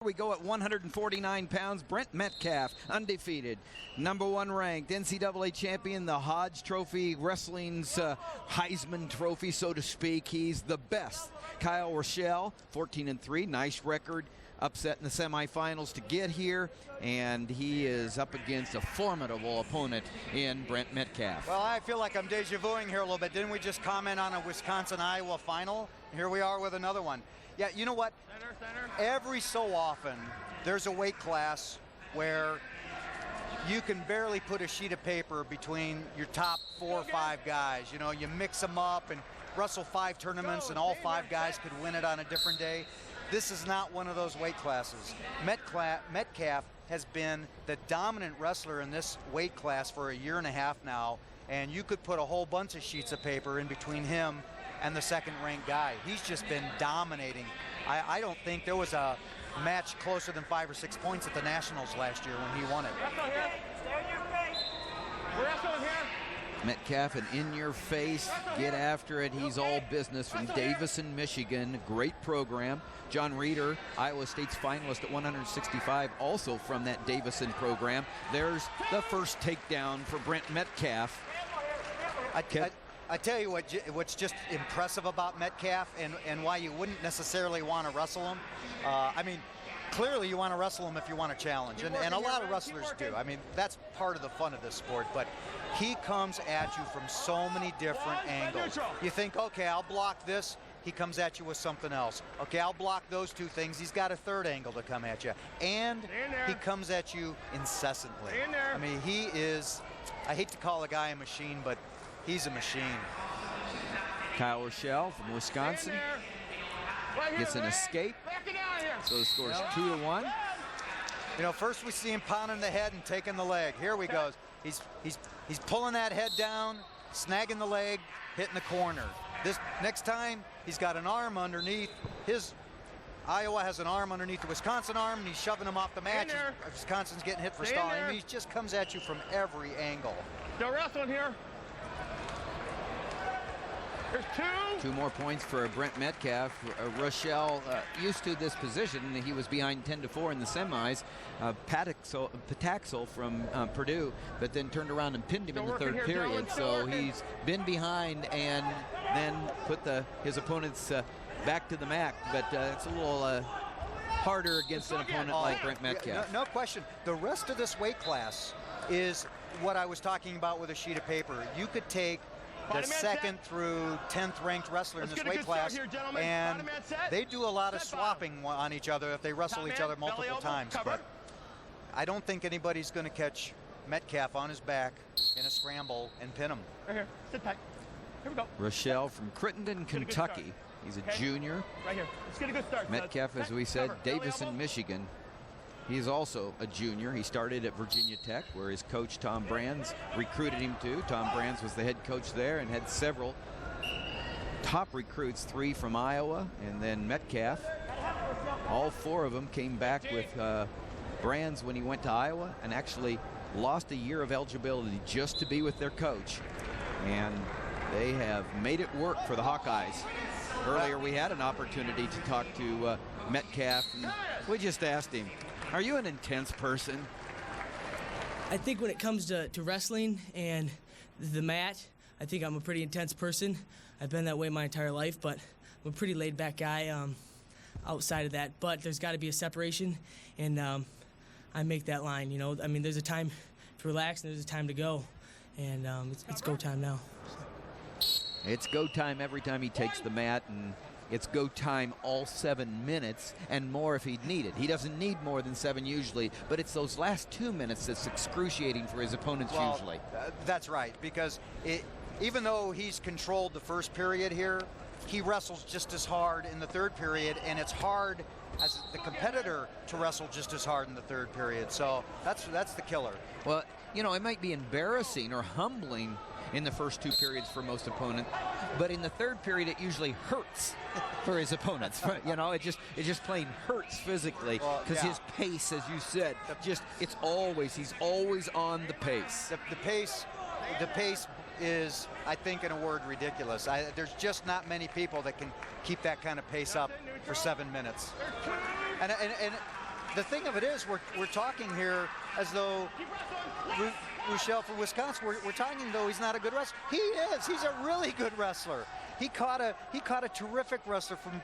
We go at 149 pounds. Brent Metcalf, undefeated, #1 ranked, NCAA champion, the Hodge Trophy, wrestling's Heisman Trophy, so to speak. He's the best. Kyle Ruschell, 14-3, nice record. Upset in the semifinals to get here, and he is up against a formidable opponent in Brent Metcalf. Well, I feel like I'm deja vuing here a little bit. Didn't we just comment on a Wisconsin-Iowa final? Here we are with another one. Yeah, you know what? Center. Every so often, there's a weight class where you can barely put a sheet of paper between your top 4 or 5 guys. You know, you mix them up and wrestle 5 tournaments, and all 5 guys could win it on a different day. This is not one of those weight classes. Metcalf has been the dominant wrestler in this weight class for a year and a half now, and you could put a whole bunch of sheets of paper in between him and the second-ranked guy. He's just been dominating. I don't think there was a match closer than 5 or 6 points at the Nationals last year when he won it. Metcalf, an in-your-face, get after it. He's all business from Davison, Michigan. Great program. John Reeder, Iowa State's finalist at 165, also from that Davison program. There's the first takedown for Brent Metcalf. I tell you what's just impressive about Metcalf and why you wouldn't necessarily want to wrestle him. I mean, clearly you want to wrestle him if you want a challenge, and a lot of wrestlers do. I mean, that's part of the fun of this sport, but he comes at you from so many different angles. You think, okay, I'll block this. He comes at you with something else. Okay, I'll block those 2 things. He's got a 3rd angle to come at you. And he comes at you incessantly. I mean, he is, I hate to call a guy a machine, but he's a machine. Kyle Ruschell from Wisconsin gets an escape. So the score's 2-1. You know, first we see him pounding the head and taking the leg. Here we go. He's pulling that head down, snagging the leg, hitting the corner. This next time he's got an arm underneath his. Iowa has an arm underneath the Wisconsin arm, and he's shoving him off the match. Wisconsin's getting hit for stalling. I mean, he just comes at you from every angle. No wrestling here. There's 2 more points for Brent Metcalf. Ruschell used to this position. He was behind 10-4 in the semis. Pataxel from Purdue, but then turned around and pinned him in the 3rd period. So he's been behind and then put his opponents back to the mat. But it's a little harder against an opponent like Brent Metcalf. No question. The rest of this weight class is what I was talking about with a sheet of paper. You could take the 2nd through 10th ranked wrestler in this weight class, and they do a lot of swapping on each other if they wrestle each other multiple times. But I don't think anybody's going to catch Metcalf on his back in a scramble and pin him. Right here, sit tight. Here we go. Ruschell from Crittenden, Kentucky. He's a junior. Right here. Let's get a good start. Metcalf, as we said, Davison, Michigan. He's also a junior. He started at Virginia Tech, where his coach, Tom Brands, recruited him to. Tom Brands was the head coach there and had several top recruits, 3 from Iowa, and then Metcalf. All 4 of them came back with Brands when he went to Iowa, and actually lost a year of eligibility just to be with their coach. And they have made it work for the Hawkeyes. Earlier we had an opportunity to talk to Metcalf, and we just asked him, are you an intense person? I think when it comes to wrestling and the mat, I think I'm a pretty intense person. I've been that way my entire life, but I'm a pretty laid-back guy outside of that. But there's got to be a separation, and I make that line, you know. I mean, there's a time to relax and there's a time to go, and it's go time now. It's go time every time he takes the mat, and it's go time all 7 minutes and more if he'd need it. He doesn't need more than 7 usually, but it's those last 2 minutes that's excruciating for his opponents usually. That's right, because even though he's controlled the 1st period here, he wrestles just as hard in the 3rd period, and it's hard as the competitor to wrestle just as hard in the 3rd period. So that's the killer. Well, you know, it might be embarrassing or humbling in the first 2 periods for most opponents, but in the 3rd period it usually hurts for his opponents. You know, it just plain hurts physically because his pace, as you said, he's always on the pace. The pace is, I think, in a word, ridiculous. There's just not many people that can keep that kind of pace up for 7 minutes. And the thing of it is, we're talking here as though Ruschell for Wisconsin. We're talking though he's not a good wrestler. He is. He's a really good wrestler. He caught a terrific wrestler from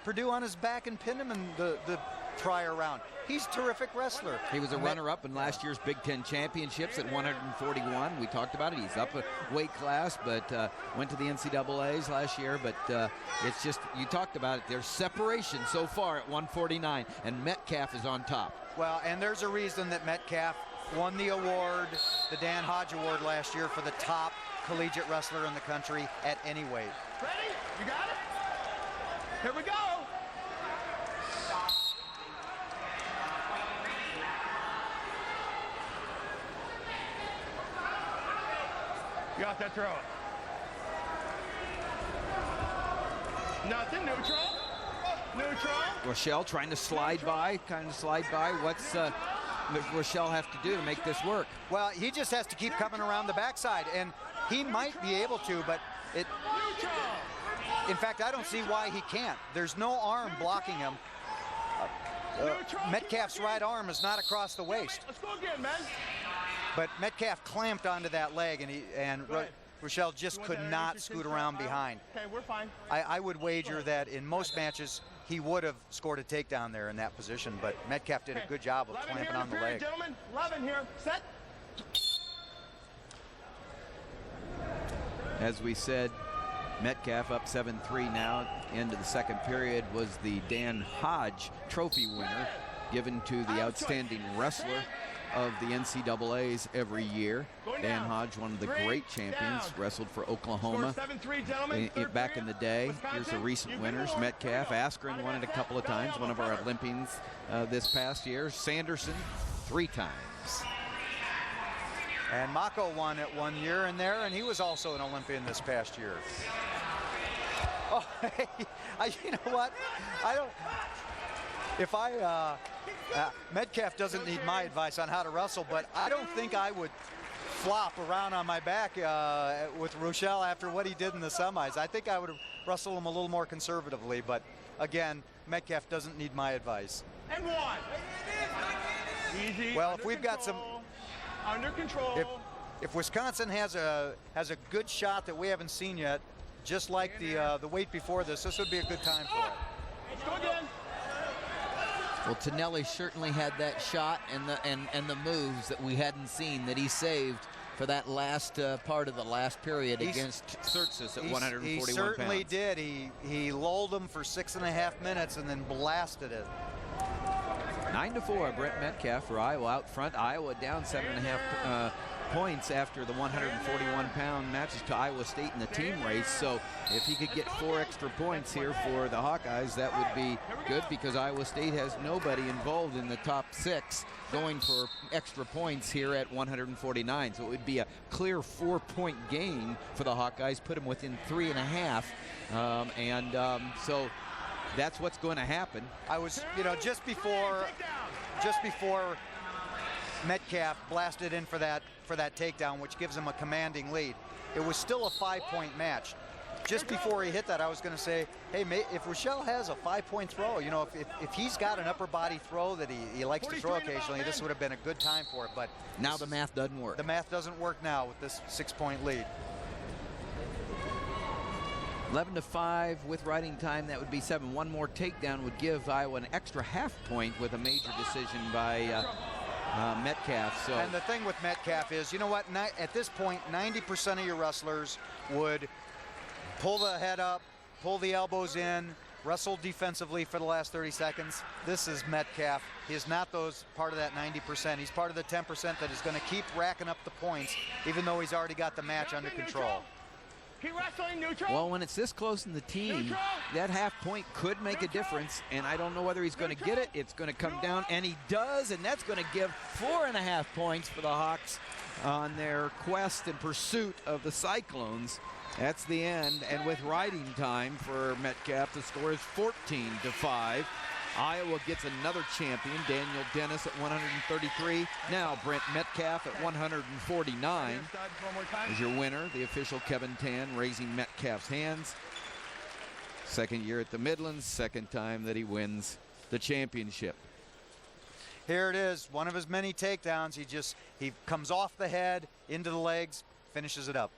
Purdue on his back and pinned him in the prior round. He's a terrific wrestler. He was a runner-up in last year's Big Ten championships at 141. We talked about it. He's up a weight class, but went to the NCAAs last year. But it's just, you talked about it. There's separation so far at 149, and Metcalf is on top. Well, and there's a reason that Metcalf won the award, the Dan Hodge Award last year for the top collegiate wrestler in the country at any weight. Ready? You got it? Here we go. You got that throw. Nothing, neutral. Neutral. Ruschell trying to slide by, What's Ruschell have to do to make this work? Well, he just has to keep coming around the backside, and he might be able to, but in fact, I don't see why he can't. There's no arm blocking him. Metcalf's right arm is not across the waist. Let's go again, man. But Metcalf clamped onto that leg, and Ruschell just could not scoot around behind. Okay, we're fine. I would wager that in most matches he would have scored a takedown there in that position, but Metcalf did a good job of clamping on the leg. Gentlemen, 11 here. Set. As we said, Metcalf up 7-3 now. Into the second period was the Dan Hodge Trophy winner, given to the outstanding wrestler of the NCAAs every year. Dan Hodge, one of the great champions, wrestled for Oklahoma back in the day. Here's the recent winners. Metcalf, Askren won it a couple of times, one of our Olympians this past year. Sanderson 3 times. And Mako won it 1 year in there, and he was also an Olympian this past year. Oh, hey, you know what? Metcalf doesn't need my advice on how to wrestle, but I don't think I would flop around on my back with Ruschell after what he did in the semis. I think I would wrestle him a little more conservatively, but again, Metcalf doesn't need my advice. And 1. Easy. Well, if we've got some under control. If Wisconsin has a good shot that we haven't seen yet, just like the weight before this would be a good time for it. Let's go again. Well, Tonelli certainly had that shot and the moves that we hadn't seen that he saved for that last part of the last period against Surtsis at 141 He certainly did. He lulled him for 6.5 minutes and then blasted it. 9-4, Brent Metcalf for Iowa out front. Iowa down 7.5 points after the 141-pound matches to Iowa State in the team race. So if he could get 4 extra points here for the Hawkeyes, that would be good, because Iowa State has nobody involved in the top 6 going for extra points here at 149. So it would be a clear 4-point gain for the Hawkeyes, put them within 3.5. So that's what's going to happen. I was, just before Metcalf blasted in for that takedown, which gives him a commanding lead. It was still a 5-point match. Just before he hit that, I was going to say, hey, if Ruschell has a 5-point throw, if he's got an upper body throw that he likes to throw occasionally, this would have been a good time for it. But now the math doesn't work. The math doesn't work now with this 6-point lead. 11-5 with riding time. That would be 7. One more takedown would give Iowa an extra half point with a major decision by Metcalf. So, and the thing with Metcalf is, at this point, 90% of your wrestlers would pull the head up, pull the elbows in, wrestle defensively for the last 30 seconds. This is Metcalf. He is not part of that 90%. He's part of the 10% that is going to keep racking up the points, even though he's already got the match under control. Keep wrestling, neutral. Well, when it's this close in the team, that half point could make a difference, and I don't know whether he's going to get it. It's going to come down, and he does, and that's going to give 4.5 points for the Hawks on their quest and pursuit of the Cyclones. That's the end, and with riding time for Metcalf, the score is 14-5. Iowa gets another champion, Daniel Dennis at 133. Now Brent Metcalf at 149 is your winner. The official Kevin Tan raising Metcalf's hands. Second year at the Midlands, second time that he wins the championship. Here it is, one of his many takedowns. He comes off the head, into the legs, finishes it up.